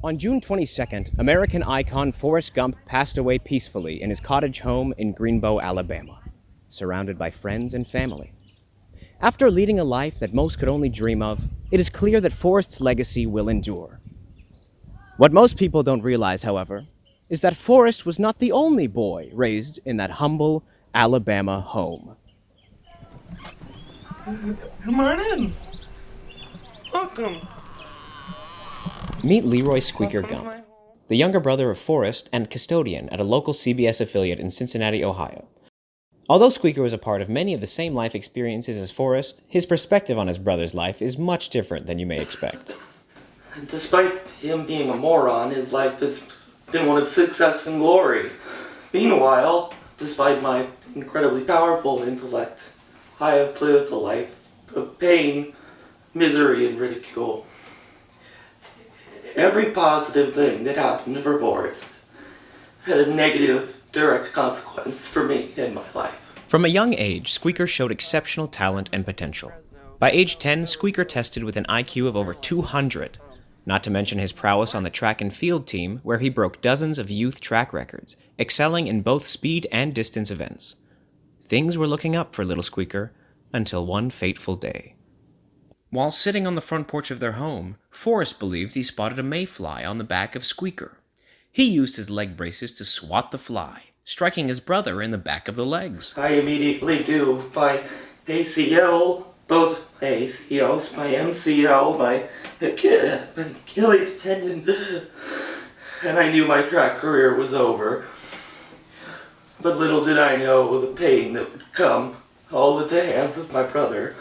On June 22nd, American icon Forrest Gump passed away peacefully in his cottage home in Greenbow, Alabama, surrounded by friends and family. After leading a life that most could only dream of, it is clear that Forrest's legacy will endure. What most people don't realize, however, is that Forrest was not the only boy raised in that humble Alabama home. Come on in. Welcome. Meet Leroy Squeaker Welcome to Gump, my home. the younger brother of Forrest and custodian at a local CBS affiliate in Cincinnati, Ohio. Although Squeaker was a part of many of the same life experiences as Forrest, his perspective on his brother's life is much different than you may expect. Despite him being a moron, his life has been one of success and glory. Meanwhile, despite my incredibly powerful intellect, I have lived a life of pain, misery, and ridicule. Every positive thing that happened for Forrest had a negative, direct consequence for me in my life. From a young age, Squeaker showed exceptional talent and potential. By age 10, Squeaker tested with an IQ of over 200, not to mention his prowess on the track and field team, where he broke dozens of youth track records, excelling in both speed and distance events. Things were looking up for little Squeaker until one fateful day. While sitting on the front porch of their home, Forrest believed he spotted a mayfly on the back of Squeaker. He used his leg braces to swat the fly, striking his brother in the back of the legs. I immediately do my ACL, both my ACLs, my MCL, my Achilles tendon, and I knew my track career was over. But little did I know the pain that would come all at the hands of my brother,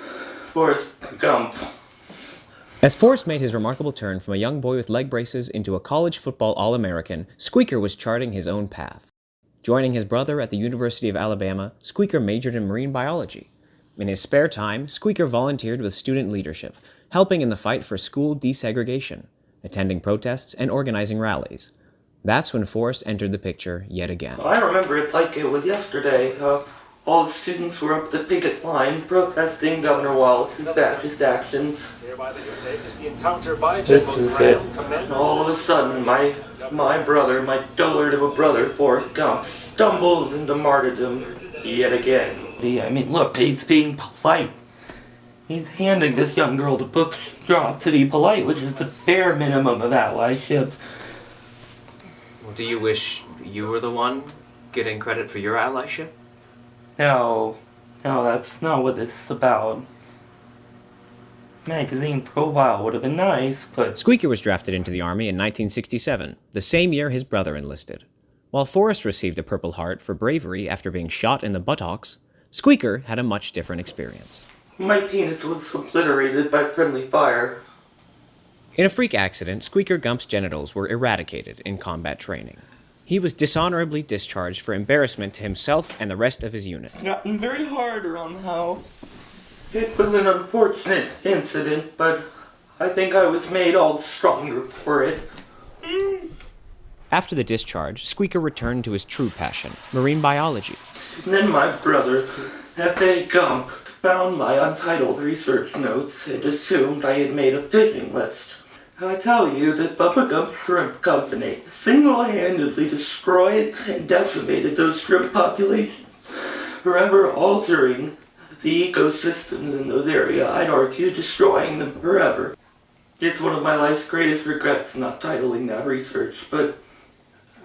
Forrest Gump. As Forrest made his remarkable turn from a young boy with leg braces into a college football All-American, Squeaker was charting his own path. Joining his brother at the University of Alabama, Squeaker majored in marine biology. In his spare time, Squeaker volunteered with student leadership, helping in the fight for school desegregation, attending protests, and organizing rallies. That's when Forrest entered the picture yet again. I remember it like it was yesterday. All the students were up the picket line protesting Governor Wallace's fascist actions. This is it. And all of a sudden, my brother, my dullard of a brother, Forrest Gump, stumbles into martyrdom yet again. I mean, look, he's being polite. He's handing this young girl the book to be polite, which is the bare minimum of allyship. Well, do you wish you were the one getting credit for your allyship? No, that's not what this is about. Magazine profile would have been nice, but... Squeaker was drafted into the Army in 1967, the same year his brother enlisted. While Forrest received a Purple Heart for bravery after being shot in the buttocks, Squeaker had a much different experience. My penis was obliterated by friendly fire. In a freak accident, Squeaker Gump's genitals were eradicated in combat training. He was dishonorably discharged for embarrassment to himself and the rest of his unit. Gotten very hard around the house. It was an unfortunate incident, but I think I was made all the stronger for it. After the discharge, Squeaker returned to his true passion, marine biology. And then my brother, F.A. Gump, found my untitled research notes and assumed I had made a fishing list. I tell you that Bubba Gump Shrimp Company single-handedly destroyed and decimated those shrimp populations, forever altering the ecosystems in those areas. I'd argue destroying them forever. It's one of my life's greatest regrets not titling that research, but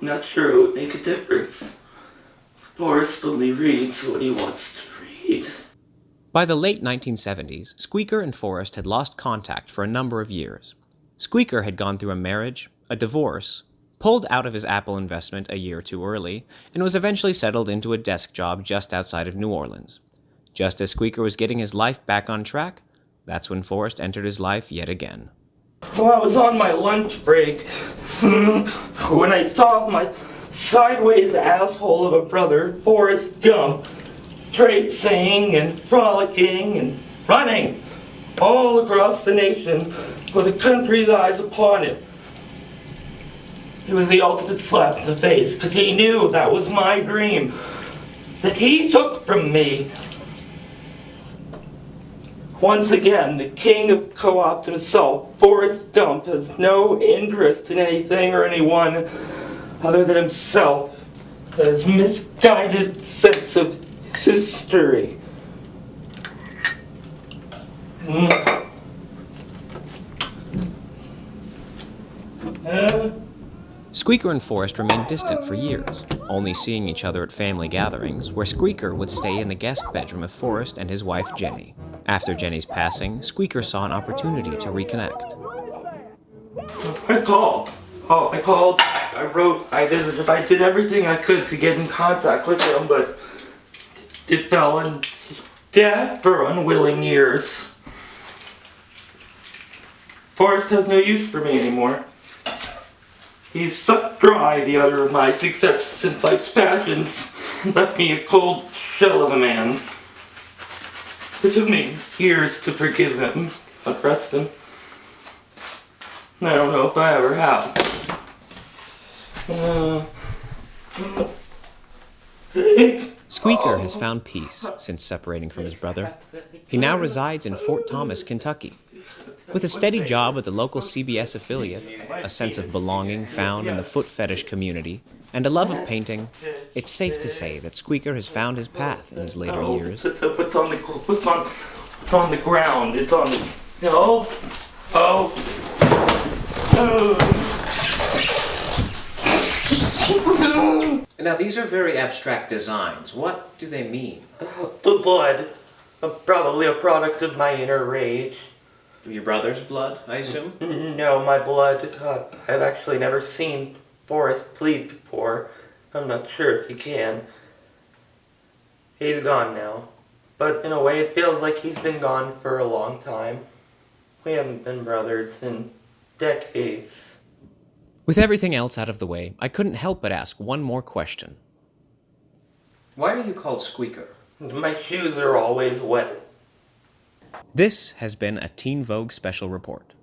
I'm not sure it would make a difference. Forrest only reads what he wants to read. By the late 1970s, Squeaker and Forrest had lost contact for a number of years. Squeaker had gone through a marriage, a divorce, pulled out of his Apple investment a year too early, and was eventually settled into a desk job just outside of New Orleans. Just as Squeaker was getting his life back on track, that's when Forrest entered his life yet again. Well, I was on my lunch break when I saw my sideways asshole of a brother, Forrest Gump, traipsing and frolicking and running all across the nation with the country's eyes upon him. It was the ultimate slap in the face, because he knew that was my dream, that he took from me. Once again, the king of co-ops himself, Forrest Gump, has no interest in anything or anyone other than himself and his misguided sense of history. Squeaker and Forrest remained distant for years, only seeing each other at family gatherings, where Squeaker would stay in the guest bedroom of Forrest and his wife Jenny. After Jenny's passing, Squeaker saw an opportunity to reconnect. I called. I wrote. I visited. I did everything I could to get in contact with him, but it fell in death for unwilling ears. Forrest has no use for me anymore. He's sucked dry the other of my successes and life's passions and left me a cold shell of a man. It took me years to forgive him, I trust him. I don't know if I ever have. Squeaker has found peace since separating from his brother. He now resides in Fort Thomas, Kentucky. With a steady job at the local CBS affiliate, a sense of belonging found in the foot fetish community, and a love of painting, it's safe to say that Squeaker has found his path in his later years. What's on the ground? It's on the... No. Now, these are very abstract designs. What do they mean? The blood. Probably a product of my inner rage. Your brother's blood, I assume? No, my blood. I've actually never seen Forrest bleed before. I'm not sure if he can. He's gone now. But in a way, it feels like he's been gone for a long time. We haven't been brothers in decades. With everything else out of the way, I couldn't help but ask one more question. Why are you called Squeaker? My shoes are always wet. This has been a Teen Vogue special report.